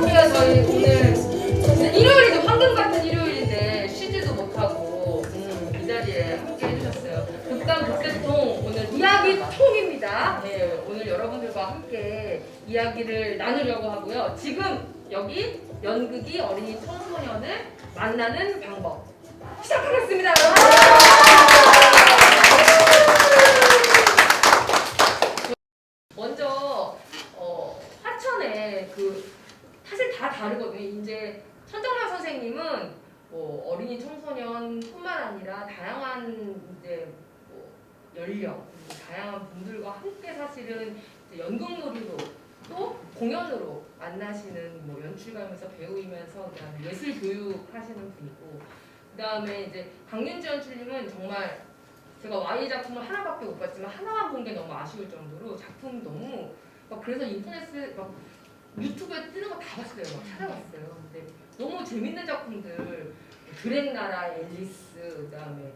할게요. 저희 오늘 진짜 일요일이도 황금 같은 일요일인데 쉬지도 못하고 이 자리에 함께 해주셨어요. 극단 극세통 오늘 이야기 통입니다. 네, 오늘 여러분들과 함께 이야기를 나누려고 하고요. 지금 여기 연극이 어린이 청소년을 만나는 방법 시작하겠습니다. 먼저 화천에 사실 다 다르거든요. 이제 천정란 선생님은 뭐 어린이 청소년뿐만 아니라 다양한 이제 뭐 연령, 다양한 분들과 함께 사실은 이제 연극놀이로 또 공연으로 만나시는 뭐 연출가면서 배우이면서 그다음에 예술 교육 하시는 분이고, 그다음에 이제 강윤주 연출님은 정말 제가 Y 작품을 하나밖에 못 봤지만 하나만 본 게 너무 아쉬울 정도로 작품이 너무 그래서 인터넷에 유튜브에 뜨는 거 다 봤어요. 찾아봤어요. 근데 너무 재밌는 작품들, 드랙나라 앨리스, 그다음에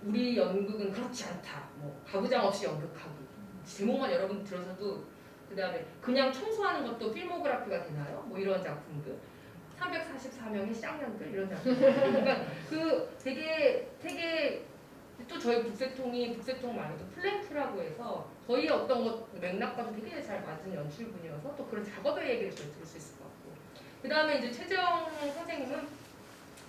우리 연극은 그렇지 않다, 뭐 가부장 없이 연극하기, 제목만 여러분 들어서도, 그다음에 그냥 청소하는 것도 필모그래피가 되나요? 뭐 이런 작품들, 344명의 쌍년들 이런 작품들. 그러니까 되게 또 저희 북새통 말고도 플랭크라고 해서 저희 어떤 것 맥락과도 되게 잘 맞은 연출분이어서 또 그런 작업의 얘기를 좀 들을 수 있을 것 같고, 그 다음에 이제 최재영 선생님은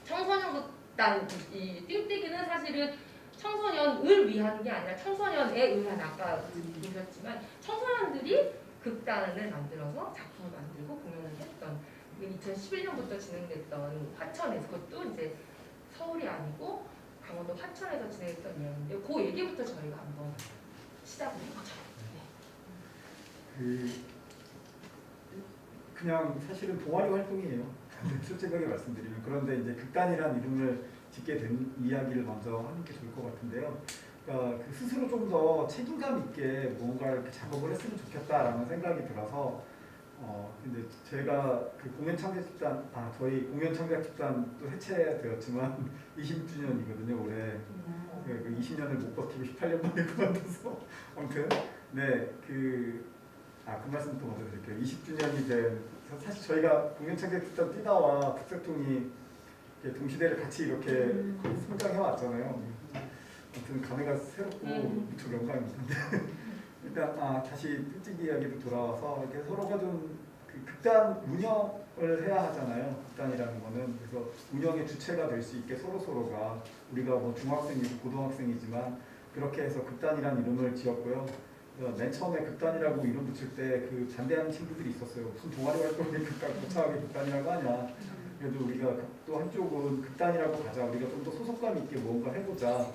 청소년 극단, 이 띵뛰기는 사실은 청소년을 위한 게 아니라 청소년에 의한, 아까 보셨지만 청소년들이 극단을 만들어서 작품을 만들고 공연을 했던 2011년부터 진행됐던 화천에서, 그것도 이제 서울이 아니고 강원도 화천에서 진행했던 이야기인데 그 얘기부터 저희가 한번 시작을 해보죠. 네. 그냥 사실은 동아리 활동이에요. 솔직하게 말씀드리면. 그런데 이제 극단이란 이름을 짓게 된 이야기를 먼저 하는 게 좋을 것 같은데요. 그러니까 스스로 좀 더 책임감 있게 뭔가 이렇게 작업을 했으면 좋겠다라는 생각이 들어서 근데 제가 그 공연 창작 집단, 저희 공연 창작 집단도 해체되었지만 20주년이거든요 올해. 그 20년을 못 버티고 18년 만에 그만둬서 아무튼 그 말씀 또 먼저 드릴게요. 20주년이 된, 사실 저희가 공연 창작 집단 띠다와 북새통이 동시대를 같이 이렇게 성장해 왔잖아요. 아무튼 감회가 새롭고 무척 영광입니다. 일단 다시 띵뛰기 이야기로 돌아와서 이렇게 서로가 좀 극단 운영을 해야 하잖아요. 극단이라는 거는. 그래서 운영의 주체가 될 수 있게 서로가, 우리가 뭐 중학생이고 고등학생이지만 그렇게 해서 극단이라는 이름을 지었고요. 맨 처음에 극단이라고 이름 붙일 때 그 반대하는 친구들이 있었어요. 무슨 동아리 활동이 거창하게 극단이라고 하냐. 그래도 우리가 또 한쪽은 극단이라고 가자. 우리가 좀 더 소속감 있게 뭔가 해보자.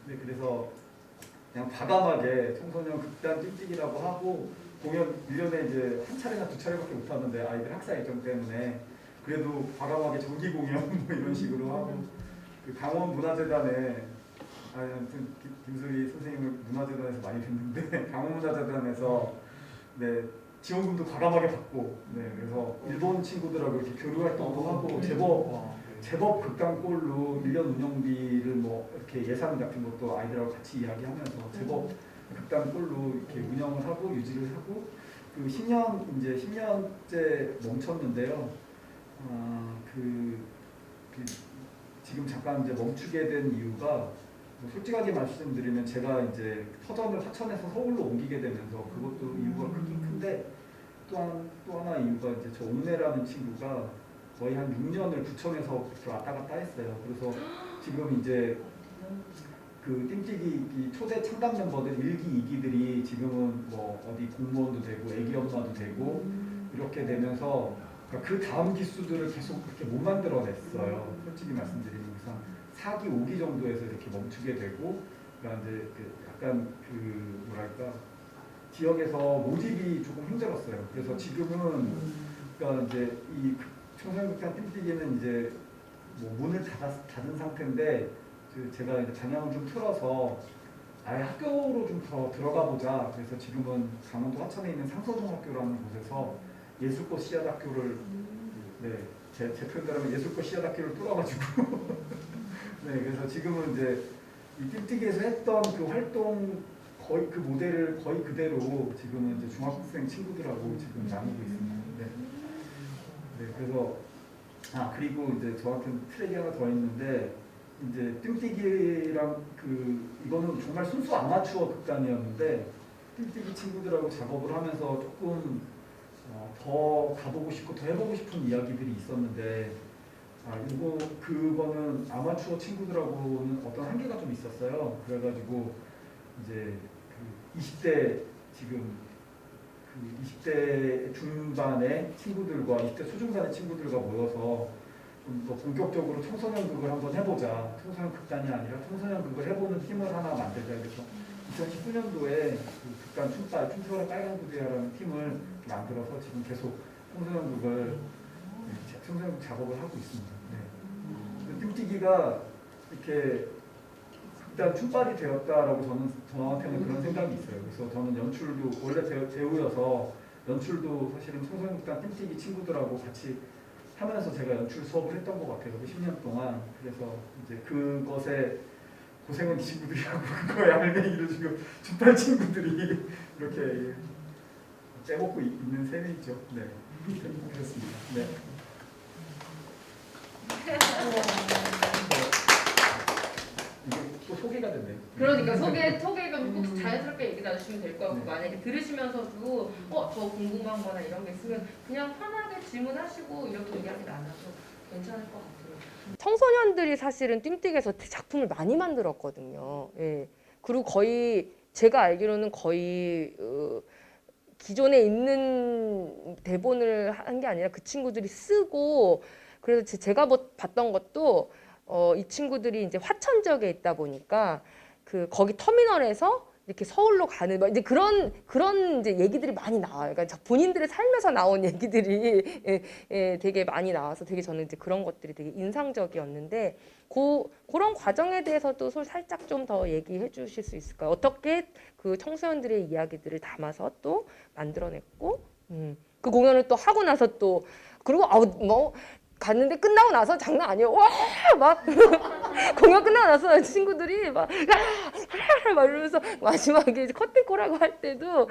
그래서 그냥 과감하게 청소년 극단 띵뛰기라고 하고, 공연 1년에 이제 한 차례나 2차례밖에 못 하는데 아이들 학사 일정 때문에 그래도 과감하게 정기 공연 뭐 이런 식으로 하고, 그 강원 문화재단에 아무튼 김소희 선생님을 문화재단에서 많이 뵀는데 강원 문화재단에서 지원금도 과감하게 받고, 그래서 일본 친구들하고 이렇게 교류 활동도 하고 제법 극단꼴로 1년 운영비를 뭐 이렇게 예산 같은 것도 아이들하고 같이 이야기하면서 제법 극단꼴로 이렇게 운영을 하고 유지를 하고, 그 10년째 멈췄는데요. 지금 잠깐 이제 멈추게 된 이유가, 솔직하게 말씀드리면 제가 이제 터전을 화천에서 서울로 옮기게 되면서 그것도 이유가 크긴 큰데, 또 하나 이유가 이제 저 옥내라는 친구가 거의 한 6년을 부천에서 이렇게 왔다 갔다 했어요. 그래서 지금 이제 그 띵뛰기 초대 창단 멤버들 1기, 2기들이 지금은 뭐 어디 공무원도 되고 애기 엄마도 되고 이렇게 되면서 그 다음 기수들을 계속 그렇게 못 만들어냈어요. 솔직히 말씀드리면. 그래서 4기, 5기 정도에서 이렇게 멈추게 되고, 그러니까 이제 약간 뭐랄까, 지역에서 모집이 조금 힘들었어요. 그래서 지금은 그러니까 이제 이 청소년 극단 띵뛰기는 이제 뭐 문을 닫은 상태인데, 제가 이제 방향을 좀 틀어서 아예 학교로 좀 더 들어가 보자. 그래서 지금은 강원도 화천에 있는 상서중학교라는 곳에서 예술꽃 씨앗학교를, 제 표현대로 하면 예술꽃 씨앗학교를 뚫어가지고 그래서 지금은 이제 이 띵뛰기에서 했던 그 활동 거의 그 모델을 거의 그대로 지금은 이제 중학생 친구들하고 지금 나누고 있습니다. 네, 그래서 그리고 이제 저한테는 트랙이 하나 더 있는데 이제 띵뛰기랑 이거는 정말 순수 아마추어 극단이었는데 띵뛰기 친구들하고 작업을 하면서 조금 더 가보고 싶고 더 해보고 싶은 이야기들이 있었는데 그거는 아마추어 친구들하고는 어떤 한계가 좀 있었어요. 그래가지고 이제 20대 지금 20대 중반의 친구들과 20대 초중반의 친구들과 모여서 좀 더 본격적으로 청소년극을 한번 해보자. 청소년 극단이 아니라 청소년극을 해보는 팀을 하나 만들자. 그래서 2019년도에 극단 춤빨, 춤추어라 빨간 구두야라는 팀을 만들어서 지금 계속 청소년극을 청소년극 작업을 하고 있습니다. 네. 띵뛰기가 이렇게 일단 춤발이 되었다라고 저한테는 그런 생각이 있어요. 그래서 저는 연출도 원래 배우여서 연출도 사실은 청소년극단 띵뛰기 친구들하고 같이 하면서 제가 연출 수업을 했던 것 같아요. 10년 동안. 그래서 이제 그것에 고생은 이 친구들이 하고 그거에 알맹이를 지금 춤발 친구들이 이렇게 빼먹고 있는 셈이죠. 네, 그렇습니다. 네. 이게 또 소개가 됐네요. 그러니까 소개가 꼭 자연스럽게 얘기 나누시면 될 것 같고, 만약에 들으시면서도 저 궁금한 거나 이런 게 있으면 그냥 편하게 질문하시고 이렇게 이야기 나눠도 괜찮을 것 같아요. 청소년들이 사실은 띵띵에서 작품을 많이 만들었거든요. 예. 그리고 거의 제가 알기로는 거의 기존에 있는 대본을 한 게 아니라 그 친구들이 쓰고, 그래서 제가 봤던 것도 이 친구들이 이제 화천 지역에 있다 보니까 거기 터미널에서 이렇게 서울로 가는 이제 그런 이제 얘기들이 많이 나와요. 그러니까 본인들의 삶에서 나온 얘기들이 되게 많이 나와서 되게 저는 이제 그런 것들이 되게 인상적이었는데 그런 과정에 대해서도 살짝 좀 더 얘기해 주실 수 있을까요? 어떻게 그 청소년들의 이야기들을 담아서 또 만들어냈고 그 공연을 또 하고 나서 또 그리고 뭐 갔는데 끝나고 나서 장난 아니에요. 와 막 공연 끝나고 나서 친구들이 막 이러면서 마지막에 이제 커튼콜하고 할 때도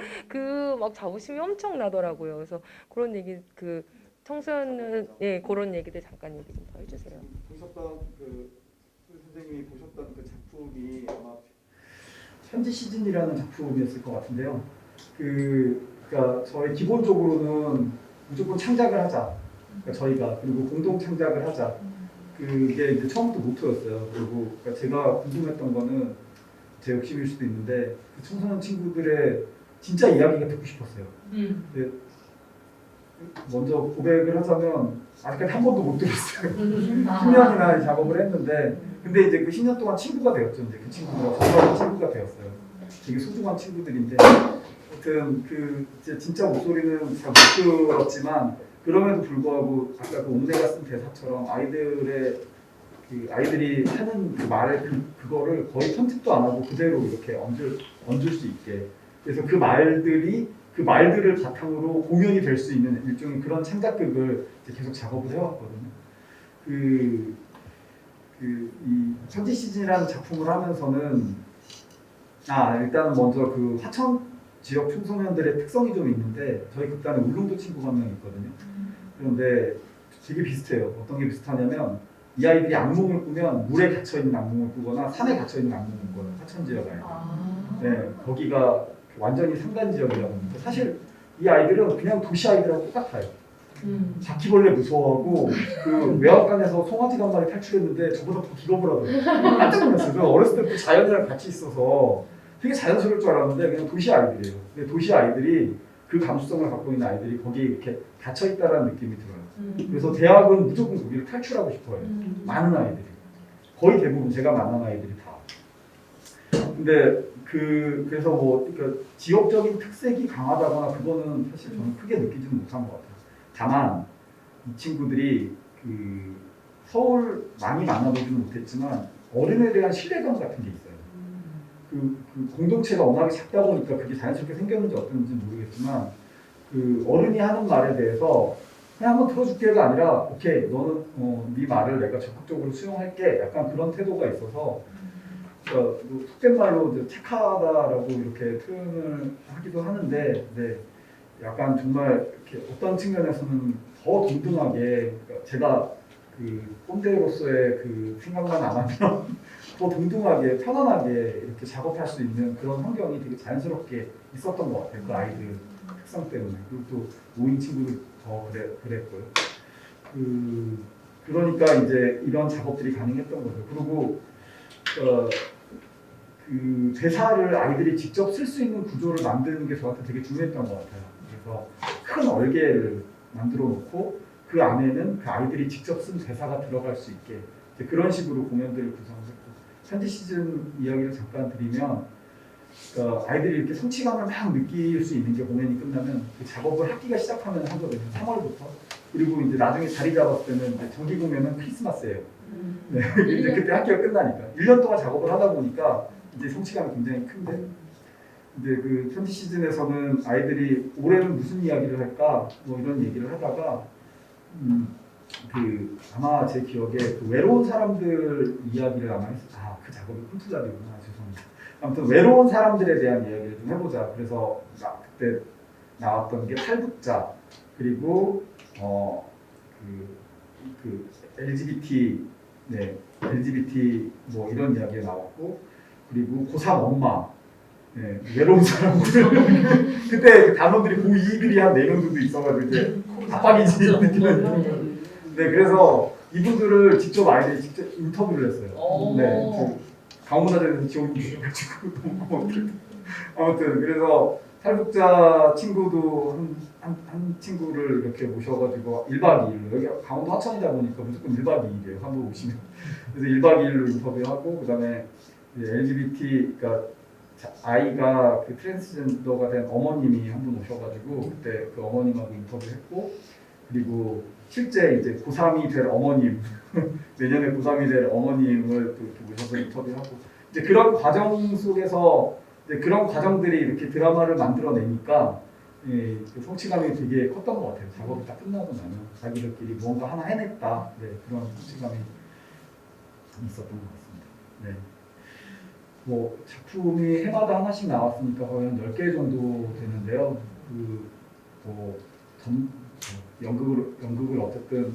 막 자부심이 엄청 나더라고요. 그래서 그런 얘기 청소년 그런 얘기들 잠깐 얘기 좀 더 해주세요. 보셨던 선생님이 보셨던 그 작품이 아마 현지 시즌이라는 작품이었을 것 같은데요. 그러니까 저희 기본적으로는 무조건 창작을 하자. 그러니까 저희가 그리고 공동 창작을 하자. 그게 이제 처음부터 모토였어요. 그리고 그러니까 제가 궁금했던 거는 제 욕심일 수도 있는데 그 청소년 친구들의 진짜 이야기가 듣고 싶었어요. 먼저 고백을 하자면 아직까지 한 번도 못 들었어요. 10년이나 작업을 했는데 근데 이제 그 10년 동안 친구가 되었죠. 이제 그 친구가 정말 친구가 되었어요. 되게 소중한 친구들인데 아무튼 진짜 목소리는 잘 못 들었지만 그럼에도 불구하고 아까 그 옥내가 쓴 대사처럼 아이들이 하는 그 말을 그거를 거의 편집도 안 하고 그대로 이렇게 얹을 수 있게 그래서 그 말들을 바탕으로 공연이 될 수 있는 일종의 그런 창작극을 계속 작업을 해왔거든요. 이 현지 시즌이라는 작품을 하면서는 일단은 먼저 그 화천 지역 청소년들의 특성이 좀 있는데 저희 극단에 울릉도 친구가 한 명 있거든요. 그런데 되게 비슷해요. 어떤 게 비슷하냐면 이 아이들이 악몽을 꾸면 물에 갇혀있는 악몽을 꾸거나 산에 갇혀있는 악몽을 꿔요. 화천 지역 아이들. 네, 거기가 완전히 산간 지역이라고 합니다. 사실 이 아이들은 그냥 도시 아이들하고 똑같아요. 바퀴벌레 무서워하고 그 외곽간에서 송아지 한 마리 탈출했는데 저보다 더 기겁을 하더라고요. 깜짝 놀랐어요. 저 어렸을 때부터 자연이랑 같이 있어서 되게 자연스러울 줄 알았는데 그냥 도시 아이들이에요. 근데 도시 아이들이 그 감수성을 갖고 있는 아이들이 거기에 이렇게 갇혀있다라는 느낌이 들어요. 그래서 대학은 무조건 거기를 탈출하고 싶어요. 많은 아이들이. 거의 대부분 제가 만난 아이들이 다. 근데 그래서 그러니까 지역적인 특색이 강하다거나 그거는 사실 저는 크게 느끼지는 못한 것 같아요. 다만 이 친구들이 서울 많이 만나보지는 못했지만 어른에 대한 신뢰감 같은 게 있어요. 그 공동체가 워낙에 작다 보니까 그게 자연스럽게 생겼는지 어떤지 모르겠지만 어른이 하는 말에 대해서 그냥 한번 들어줄게가 아니라 오케이 너는 네 말을 내가 적극적으로 수용할게 약간 그런 태도가 있어서 그러니까 속된 말로 이제 착하다라고 이렇게 표현을 하기도 하는데 약간 정말 이렇게 어떤 측면에서는 더 동등하게 그러니까 제가 그 꼰대로서의 그 생각만 안 하면 더 동등하게 편안하게 이렇게 작업할 수 있는 그런 환경이 되게 자연스럽게 있었던 것 같아요. 그 아이들 특성 때문에. 그리고 또 노인 친구도 더 그랬고요. 그러니까 이제 이런 작업들이 가능했던 거죠. 그리고 그 대사를 아이들이 직접 쓸 수 있는 구조를 만드는 게 저한테 되게 중요했던 것 같아요. 그래서 큰 얼개를 만들어 놓고 그 안에는 그 아이들이 직접 쓴 대사가 들어갈 수 있게 이제 그런 식으로 공연들을 구성했고 현지 시즌 이야기를 잠깐 드리면 그러니까 아이들이 이렇게 성취감을 막 느낄 수 있는 게 공연이 끝나면 그 작업을 학기가 시작하면 하거든요. 3월부터. 그리고 이제 나중에 자리 잡았을 때는 이제 정기 공연은 크리스마스예요. 네, 이제 그때 학기가 끝나니까 1년 동안 작업을 하다 보니까 이제 성취감이 굉장히 큰데 이제 그 현지 시즌에서는 아이들이 올해는 무슨 이야기를 할까 뭐 이런 얘기를 하다가 그 아마 제 기억에 그 외로운 사람들 이야기를 아마 그 작업이 쿵투잡이구나 죄송합니다. 아무튼 외로운 사람들에 대한 이야기를 좀 해보자. 그래서 그때 나왔던 게 탈북자 그리고 그 LGBT LGBT 뭐 이런 이야기가 나왔고 그리고 고3 엄마 외로운 사람들 그때 그 단원들이 고2들이 한 4명 정도 있어가지고 이제 압박이지 느끼는 그래서 이분들을 직접 아이들이 직접 인터뷰를 했어요. 강원도에서 지원이 돼가지고 너무 고맙더라고요. 아무튼 그래서 탈북자 친구도 한 친구를 이렇게 모셔가지고 1박 2일로 여기 강원도 하천이다 보니까 무조건 1박 2일이에요. 한번 오시면 그래서 1박 2일로 인터뷰하고 그다음에 LGBT 그러니까 아이가 그 트랜스젠더가 된 어머님이 한 분 오셔가지고 그때 그 어머님하고 인터뷰했고 그리고 실제 이제 고3이 될 어머님 내년에 고3이 될 어머님을 또 이렇게 모셔서 인터뷰하고 이제 그런 과정 속에서 이제 그런 과정들이 이렇게 드라마를 만들어내니까 그 성취감이 되게 컸던 것 같아요. 작업이 딱 끝나고 나면 자기들끼리 뭔가 하나 해냈다 그런 성취감이 있었던 것 같습니다. 네. 뭐 작품이 해마다 하나씩 나왔으니까 거의 한 10개 정도 되는데요. 연극을 어쨌든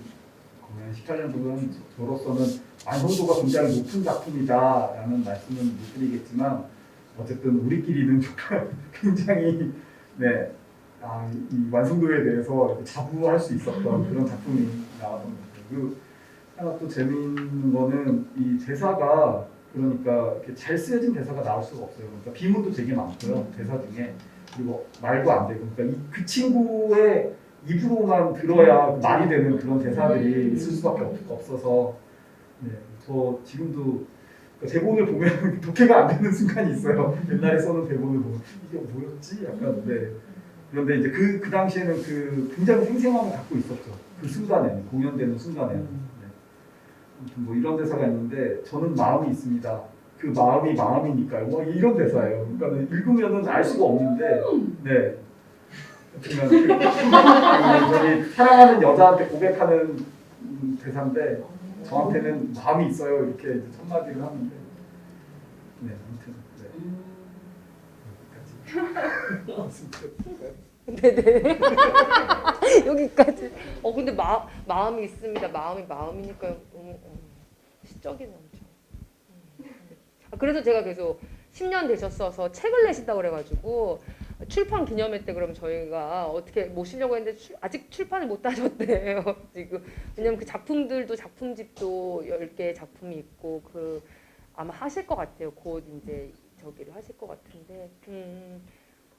거의 한 18년 동안 저로서는 완성도가 굉장히 높은 작품이다라는 말씀은 못 드리겠지만 어쨌든 우리끼리는 굉장히 이 완성도에 대해서 자부할 수 있었던 그런 작품이 나왔던 것 같아요. 그리고 하나 또 재미있는 거는 이 대사가 그러니까 이렇게 잘 쓰여진 대사가 나올 수가 없어요. 그러니까 비문도 되게 많고요. 대사 중에 그리고 말도 안 되고 그러니까 그 친구의 입으로만 들어야 말이 되는 그런 대사들이 있을 수밖에 없어서 저 지금도 대본을 보면 독해가 안 되는 순간이 있어요. 옛날에 써는 대본을 보면 이게 뭐였지? 약간 그런데 이제 그 당시에는 그 굉장히 생생함을 갖고 있었죠. 그 순간에는 공연되는 순간에는 아무튼 뭐 이런 대사가 있는데 저는 마음이 있습니다. 그 마음이 마음이니까요. 뭐 이런 대사예요. 그러니까 읽으면은 알 수가 없는데 저기 사랑하는 여자한테 고백하는 대사인데 저한테는 마음이 있어요. 이렇게 이제 첫 마디를 하는데 아무튼 네네. 여기까지. 근데 마음이 있습니다. 마음이니까요. 시적이네 엄청. 그래서 제가 계속 10년 되셨어서 책을 내신다고 그래가지고 출판 기념회 때 그럼 저희가 어떻게 모시려고 했는데 아직 출판을 못 하셨대요. 지금 왜냐면 그 작품들도 작품집도 10개 작품이 있고 그 아마 하실 것 같아요. 곧 이제 저기를 하실 것 같은데.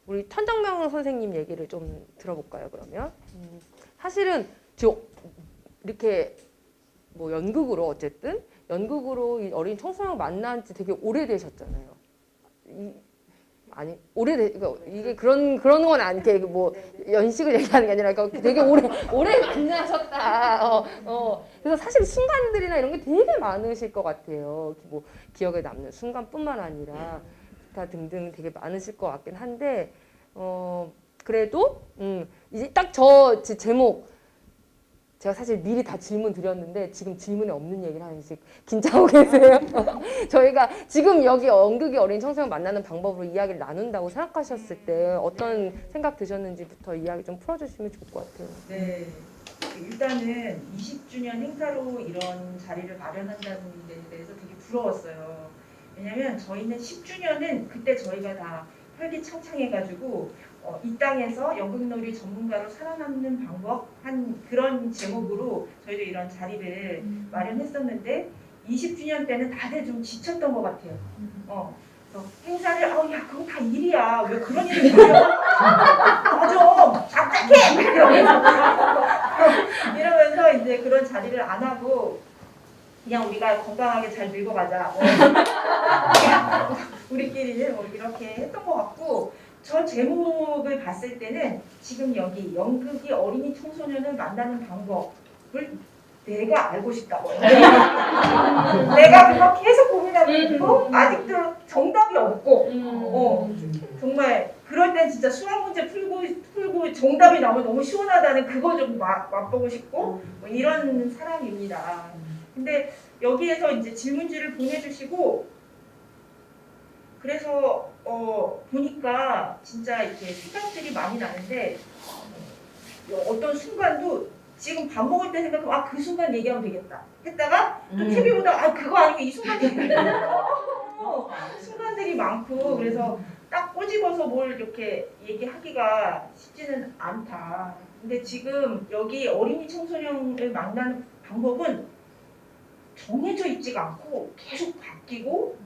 우리 천정명 선생님 얘기를 좀 들어볼까요? 그러면 사실은 저 이렇게 뭐 연극으로 어쨌든 연극으로 이 어린 청소년 만난 지 되게 오래되셨잖아요. 아니 그러니까 이게 그런 건 아니게 뭐 연식을 얘기하는 게 아니라 그러니까 되게 오래 만나셨다. 그래서 사실 순간들이나 이런 게 되게 많으실 것 같아요. 뭐 기억에 남는 순간뿐만 아니라 기타 등등 되게 많으실 것 같긴 한데 그래도 이제 딱 저 제목 제가 사실 미리 다 질문 드렸는데 지금 질문에 없는 얘기를 하는지 긴장하고 계세요. 저희가 지금 여기 연극이 어린 청소년 만나는 방법으로 이야기를 나눈다고 생각하셨을 때 어떤 생각 드셨는지부터 이야기 좀 풀어주시면 좋을 것 같아요. 네. 일단은 20주년 행사로 이런 자리를 마련한다는 데 대해서 되게 부러웠어요. 왜냐면 저희는 10주년은 그때 저희가 다 활기창창해가지고 이 땅에서 연극놀이 전문가로 살아남는 방법 한 그런 제목으로 저희도 이런 자리를 마련했었는데 20주년 때는 다들 좀 지쳤던 것 같아요. 그래서 행사를 야 그거 다 일이야 왜 그런 일을 해요? 좀 답답해 이러면서 이제 그런 자리를 안 하고 그냥 우리가 건강하게 잘 늙어가자 우리끼리 뭐 이렇게 했던 것 같고 저 제목을 봤을 때는 지금 여기 연극이 어린이 청소년을 만나는 방법을 내가 알고 싶다고 내가 그거 계속 고민하고 있고 아직도 정답이 없고 정말 그럴 땐 진짜 수학 문제 풀고 정답이 나오면 너무 시원하다는 그거 좀 맛보고 싶고 뭐 이런 사람입니다. 근데 여기에서 이제 질문지를 보내주시고 그래서 보니까 진짜 이렇게 생각들이 많이 나는데 어떤 순간도 지금 밥 먹을 때 생각하면 그 순간 얘기하면 되겠다 했다가 또 TV 보다가 그거 아니고 이 순간 얘기하면 순간들이 많고 그래서 딱 꼬집어서 뭘 이렇게 얘기하기가 쉽지는 않다. 근데 지금 여기 어린이 청소년을 만나는 방법은 정해져 있지가 않고 계속 바뀌고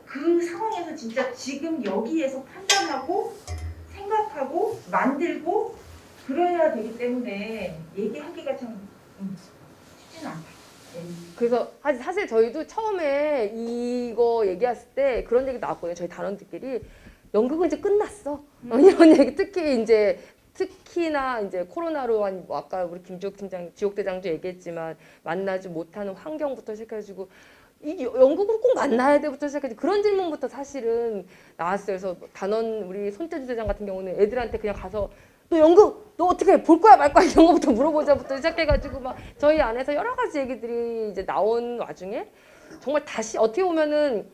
그 상황에서 진짜 지금 여기에서 판단하고 생각하고 만들고 그래야 되기 때문에 얘기하기가 참 쉽지는 않다. 그래서 사실 저희도 처음에 이거 얘기했을 때 그런 얘기 나왔거든요. 저희 단원들끼리 연극은 이제 끝났어. 이런 얘기 특히나 이제 코로나로 뭐 아까 우리 김지옥 팀장, 지옥 대장도 얘기했지만 만나지 못하는 환경부터 시작해가지고 이 연극으로 꼭 만나야 돼부터 시작해서 그런 질문부터 사실은 나왔어요. 그래서 단원 우리 손재주 대장 같은 경우는 애들한테 그냥 가서 너 연극 너 어떻게 볼 거야 말 거야 이런 거부터 물어보자부터 시작해가지고 막 저희 안에서 여러 가지 얘기들이 이제 나온 와중에 정말 다시 어떻게 보면은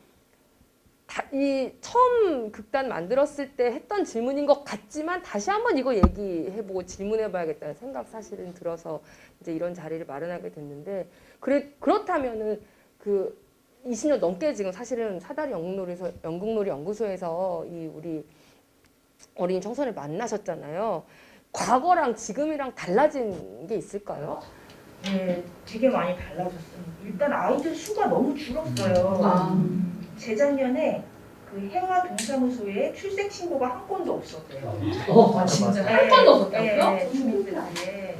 이 처음 극단 만들었을 때 했던 질문인 것 같지만 다시 한번 이거 얘기해보고 질문해봐야겠다는 생각 사실은 들어서 이제 이런 자리를 마련하게 됐는데 그렇다면은 그 20년 넘게 지금 사실은 사다리 연극놀이 연구소에서 이 우리 어린이 청소년을 만나셨잖아요. 과거랑 지금이랑 달라진 게 있을까요? 네, 되게 많이 달라졌어요. 일단 아이들 수가 너무 줄었어요. 재작년에 그 해와 동사무소에 출생 신고가 한 건도 없었대요. 진짜 한 건도 없었다고요? 네, 주민들한테.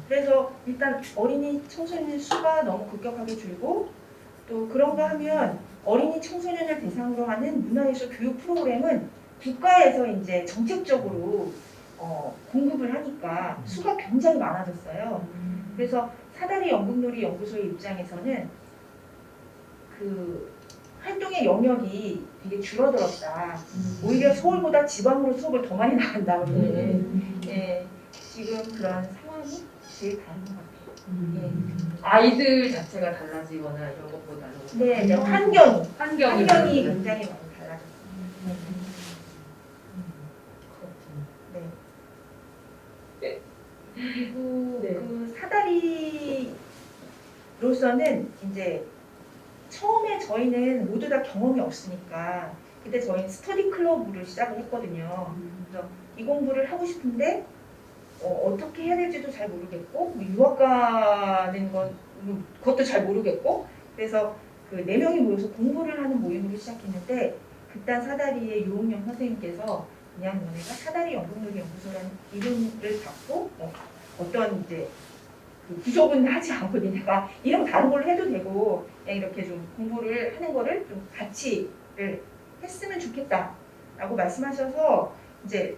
그래서 일단 어린이 청소년 수가 너무 급격하게 줄고 또 그런가 하면 어린이 청소년을 대상으로 하는 문화예술 교육 프로그램은 국가에서 이제 정책적으로 공급을 하니까 수가 굉장히 많아졌어요. 그래서 사다리 연극놀이 연구소의 입장에서는 그 활동의 영역이 되게 줄어들었다. 오히려 서울보다 지방으로 수업을 더 많이 나간다. 네, 지금 그런 상황이 제일 다른 것 같아요. 아이들 자체가 달라지거나 이런 것보다는 네, 환경이 환경이 굉장히 많이 달라졌어요. 네. 그리고 그 사다리로서는 이제 처음에 저희는 모두 다 경험이 없으니까 그때 저희는 스터디 클럽으로 시작을 했거든요. 그래서 이 공부를 하고 싶은데 어떻게 해야 될지도 잘 모르겠고 뭐 유학 가는 건 그것도 잘 모르겠고 그래서 그 4명이 모여서 공부를 하는 모임으로 시작했는데 그딴 사다리의 유홍영 선생님께서 그냥 너네가 사다리 연극놀이 연구소라는 이름을 갖고 어떤 이제 그 구속은 하지 않고 니네가 이름 다른 걸로 해도 되고 그냥 이렇게 좀 공부를 하는 거를 좀 같이 했으면 좋겠다라고 말씀하셔서 이제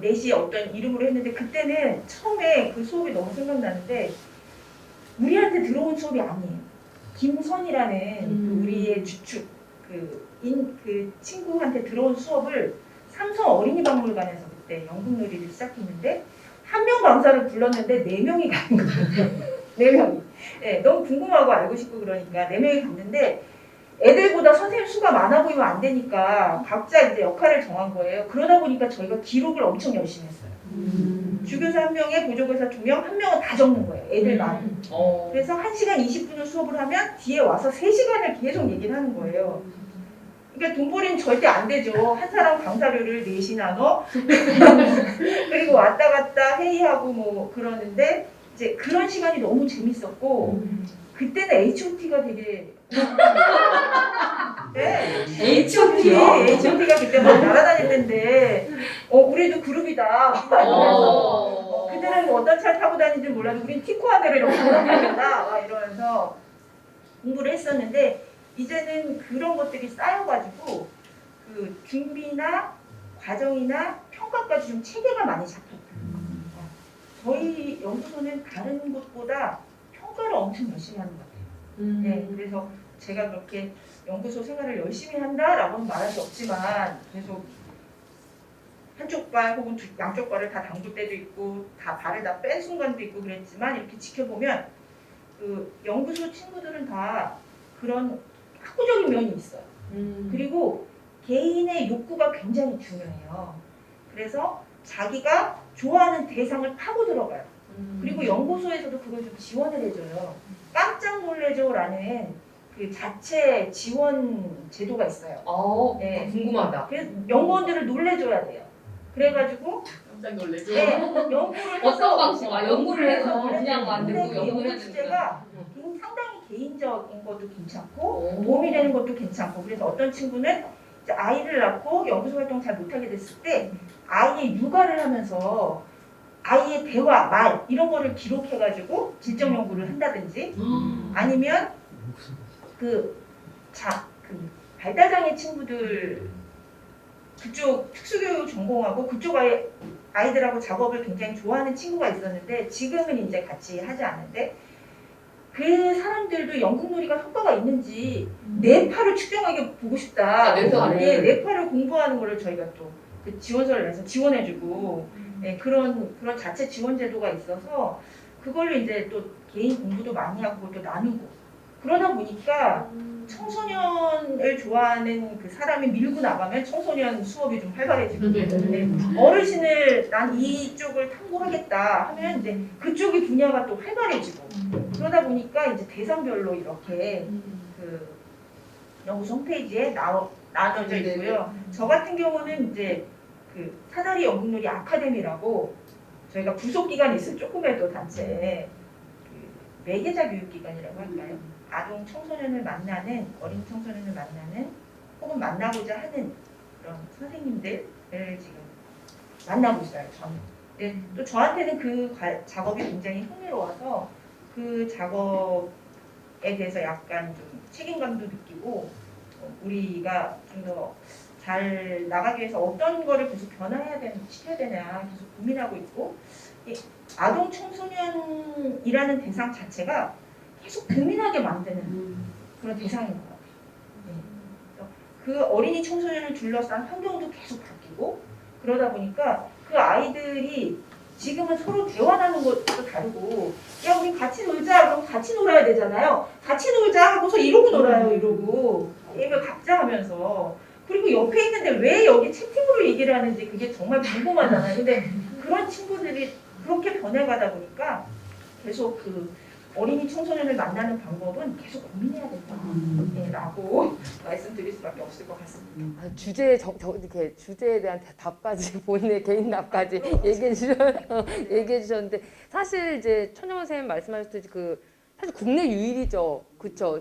넷이 어떤 이름으로 했는데 그때는 처음에 그 수업이 너무 생각나는데 우리한테 들어온 수업이 아니에요. 김선이라는 그 우리의 주축 그 친구한테 들어온 수업을 삼성 어린이박물관에서 그때 연극놀이를 시작했는데 한 명 강사를 불렀는데 4명이 가는 거예요. 4명이. 네, 너무 궁금하고 알고 싶고 그러니까 4명이 갔는데 애들보다 선생님 수가 많아 보이면 안 되니까 각자 이제 역할을 정한 거예요. 그러다 보니까 저희가 기록을 엄청 열심히 했어요. 주교사 1명에 보조교사 2명, 1명은 다 적는 거예요. 애들 많이. 그래서 1시간 20분을 수업을 하면 뒤에 와서 3시간을 계속 얘기를 하는 거예요. 그러니까 돈벌이는 절대 안 되죠. 한 사람 강사료를 4시 나눠 그리고 왔다 갔다 회의하고 뭐 그러는데 이제 그런 시간이 너무 재밌었고 그때는 H.O.T가 되게 네. H.O.T가 그때 막 날아다녔는데 우리도 그룹이다. 그때는 뭐 어떤 차를 타고 다니는지 몰라도 우린 티코아네를 이렇게 돌아다닌다 막 이러면서 공부를 했었는데 이제는 그런 것들이 쌓여가지고 그 준비나 과정이나 평가까지 좀 체계가 많이 잡혔다. 저희 연구소는 다른 곳보다 평가를 엄청 열심히 하는 것 같아요. 네, 그래서 제가 그렇게 연구소 생활을 열심히 한다라고는 말할 수 없지만 계속 한쪽 발 혹은 양쪽 발을 다 담글 때도 있고 다 발을 다 뺀 순간도 있고 그랬지만 이렇게 지켜보면 그 연구소 친구들은 다 그런 학구적인 면이 있어요. 그리고 개인의 욕구가 굉장히 중요해요. 그래서 자기가 좋아하는 대상을 파고 들어가요. 그리고 연구소에서도 그걸 좀 지원을 해줘요. 깜짝 놀래줘라는 그 자체 지원 제도가 있어요. 네. 궁금하다. 그래서 연구원들을 놀래줘야 돼요. 그래가지고 깜짝 놀래죠. 네, 연구를 어떤 방식? 연구를 해서 놀래줘요. 그냥 만들고 근데 그 연구를 연구 해야 주제가 상당히 개인적인 것도 괜찮고 도움이 되는 것도 괜찮고 그래서 어떤 친구는 이제 아이를 낳고 연구소 활동 잘 못하게 됐을 때 아이의 육아를 하면서 아이의 대화, 말 이런 거를 기록해가지고 질적 연구를 한다든지 아니면 그 발달장애 친구들 그쪽 특수교육 전공하고 그쪽 아이들하고 작업을 굉장히 좋아하는 친구가 있었는데 지금은 이제 같이 하지 않는데 그 사람들도 연극놀이가 효과가 있는지 뇌파를 측정하게 보고 싶다. 뇌파를. 예, 뇌파를 공부하는 거를 저희가 또 그 지원서를 내서 지원해주고 예, 그런 자체 지원 제도가 있어서 그걸로 이제 또 개인 공부도 많이 하고 또 나누고 그러다 보니까 청소년을 좋아하는 그 사람이 밀고 나가면 청소년 수업이 좀 활발해지고 네. 어르신을 난 이쪽을 탐구하겠다 하면 이제 그쪽의 분야가 또 활발해지고 그러다 보니까 이제 대상별로 이렇게 그 연구소 홈페이지에 나눠져 있고요. 저 같은 경우는 이제 그 사다리 연극놀이 아카데미라고 저희가 부속 기관이 있을 조그매도 단체 그 매개자 교육기관이라고 할까요? 아동 청소년을 만나는 어린 청소년을 만나는 혹은 만나고자 하는 그런 선생님들을 지금 만나고 있어요. 저는. 네, 또 저한테는 그 작업이 굉장히 흥미로워서 그 작업에 대해서 약간 좀 책임감도 느끼고 우리가 좀 더 잘 나가기 위해서 어떤 거를 계속 시켜야 되냐 계속 고민하고 있고 아동 청소년이라는 대상 자체가 계속 고민하게 만드는 그런 대상인 것 같아요. 네. 그 어린이 청소년을 둘러싼 환경도 계속 바뀌고 그러다 보니까 그 아이들이 지금은 서로 대화 나누는 것도 다르고 야 우리 같이 놀자 그럼 같이 놀아야 되잖아요. 같이 놀자 하고서 이러고 놀아요. 이러고 게임을 각자 하면서 그리고 옆에 있는데 왜 여기 채팅으로 얘기를 하는지 그게 정말 궁금하잖아요. 근데 그런 친구들이 그렇게 변해가다 보니까 계속 그 어린이 청소년을 만나는 방법은 계속 고민해야 된다라고 말씀드릴 수밖에 없을 것 같습니다. 이렇게 주제에 대한 답까지 본인의 개인 답까지 얘기해 주셨는데 사실 이제 천영원 선생님 말씀하셨듯이 사실 국내 유일이죠, 그렇죠?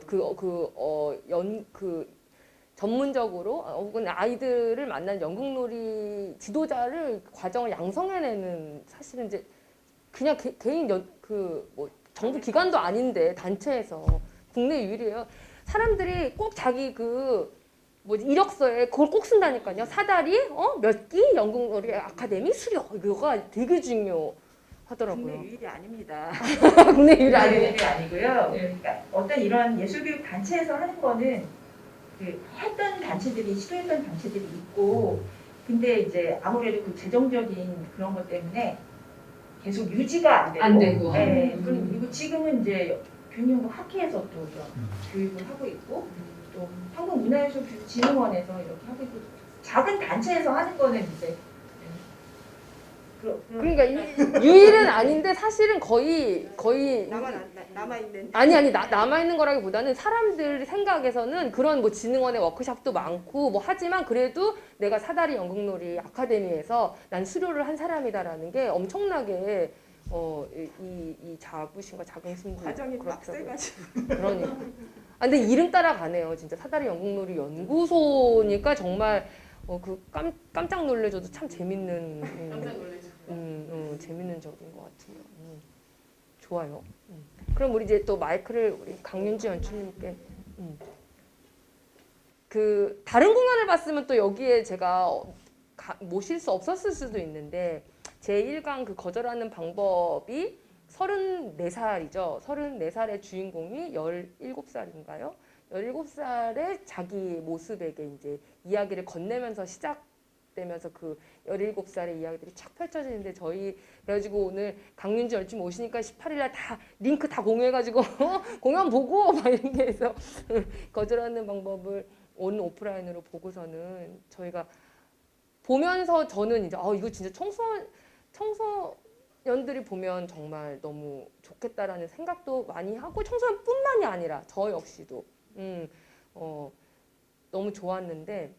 전문적으로 혹은 아이들을 만나는 연극놀이 지도자를 과정을 양성해내는 사실은 이제 그냥 개인 정부 기관도 아닌데 단체에서 국내 유일이에요. 사람들이 꼭 자기 이력서에 그걸 꼭 쓴다니까요. 사다리, 몇 기, 연극놀이 아카데미 수료 이거가 되게 중요하더라고요. 국내 유일이 아닙니다. 국내 유일이 아니에요. 유일이 아니고요. 그러니까 어떤 이런 예술교육 단체에서 하는 거는 했던 단체들이 시도했던 단체들이 있고 근데 이제 아무래도 그 재정적인 그런 것 때문에 계속 유지가 안 되고. 네. 그리고 지금은 이제 교육연구 학회에서 또 이런 교육을 하고 있고 또 한국문화예술진흥원에서 이렇게 하고 있고 작은 단체에서 하는 거는 이제 그러니까 유일은 아닌데 사실은 거의 남아있는. 아니 남아 있는 거라기보다는 사람들 생각에서는 그런 뭐 진흥원의 워크숍도 많고 뭐 하지만 그래도 내가 사다리 연극놀이 아카데미에서 난 수료를 한 사람이다라는 게 엄청나게 이 자부심과 자긍심도 과정이 그렇더라고요. 빡세가지고. 그러니까. 아, 근데 이름 따라가네요. 진짜 사다리 연극놀이 연구소니까 정말 그 깜짝 놀래줘도 참 재밌는 깜짝 놀라죠. 재밌는 적인 것 같아요. 좋아요. 그럼 우리 이제 또 마이크를 우리 강윤지 연출님께 그 다른 공연을 봤으면 또 여기에 제가 모실 수 없었을 수도 있는데 제 1강 그 거절하는 방법이 34살이죠. 34살의 주인공이 17살인가요? 17살의 자기 모습에게 이제 이야기를 건네면서 시작되면서 그 17살의 이야기들이 쫙 펼쳐지는데 저희 그래가지고 오늘 강윤지 열심 오시니까 18일날 다 링크 다 공유해가지고 공연 보고 막 이렇게 해서 거절하는 방법을 온 오프라인으로 보고서는 저희가 보면서 저는 이제 이거 진짜 청소년들이 보면 정말 너무 좋겠다라는 생각도 많이 하고 청소년뿐만이 아니라 저 역시도 너무 좋았는데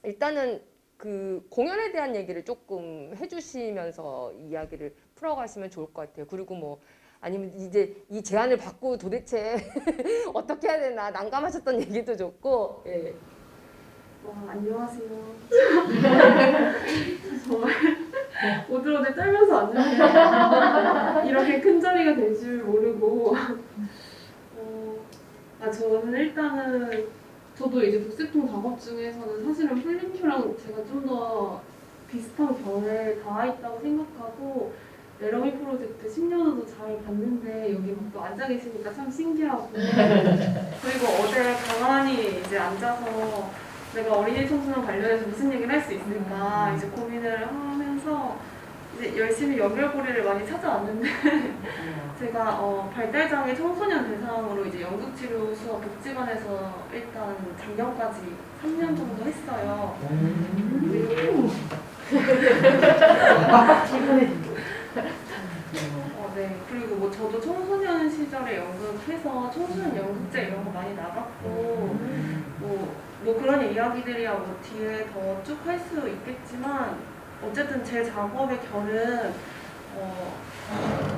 일단은 그 공연에 대한 얘기를 조금 해주시면서 이야기를 풀어가시면 좋을 것 같아요. 그리고 뭐 아니면 이제 이 제안을 받고 도대체 어떻게 해야 되나 난감하셨던 얘기도 좋고. 예. 안녕하세요. 정말 오들오들 떨면서 앉았네요. 이렇게 큰 자리가 될 줄 모르고 저는 일단은 저도 이제 북새통 작업 중에서는 사실은 풀림표랑 제가 좀 더 비슷한 결에 닿아 있다고 생각하고 메러미 프로젝트 10년호도 잘 봤는데 여기 막 또 앉아 계시니까 참 신기하고 그리고 어제 가만히 이제 앉아서 내가 어린이 청소년 관련해서 무슨 얘기를 할 수 있을까 이제 고민을 하면서 이제 열심히 연결고리를 많이 찾아왔는데 제가 발달장애 청소년 대상으로 이제 연극치료 수업 복지관에서 일단 작년까지 3년 정도 했어요. 네. 그리고 뭐 저도 청소년 시절에 연극해서 청소년 연극제 이런 거 많이 나갔고 뭐 그런 이야기들이야 뭐 뒤에 더 쭉 할 수 있겠지만 어쨌든 제 작업의 결은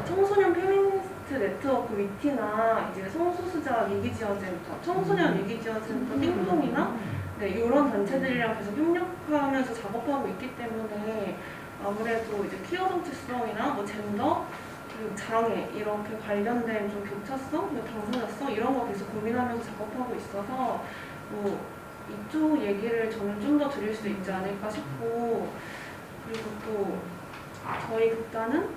청소년 페미니스트 네트워크 위티나 이제 성소수자 위기지원센터, 청소년 위기지원센터 띵동이나 네, 이런 단체들이랑 계속 협력하면서 작업하고 있기 때문에 아무래도 이제 퀴어 정체성이나 뭐 젠더 그리고 장애 이렇게 관련된 좀 교차성, 뭐 당사자성 이런 거 계속 고민하면서 작업하고 있어서 뭐 이쪽 얘기를 저는 좀 더 드릴 수 있지 않을까 싶고 그리고 또 저희 극단은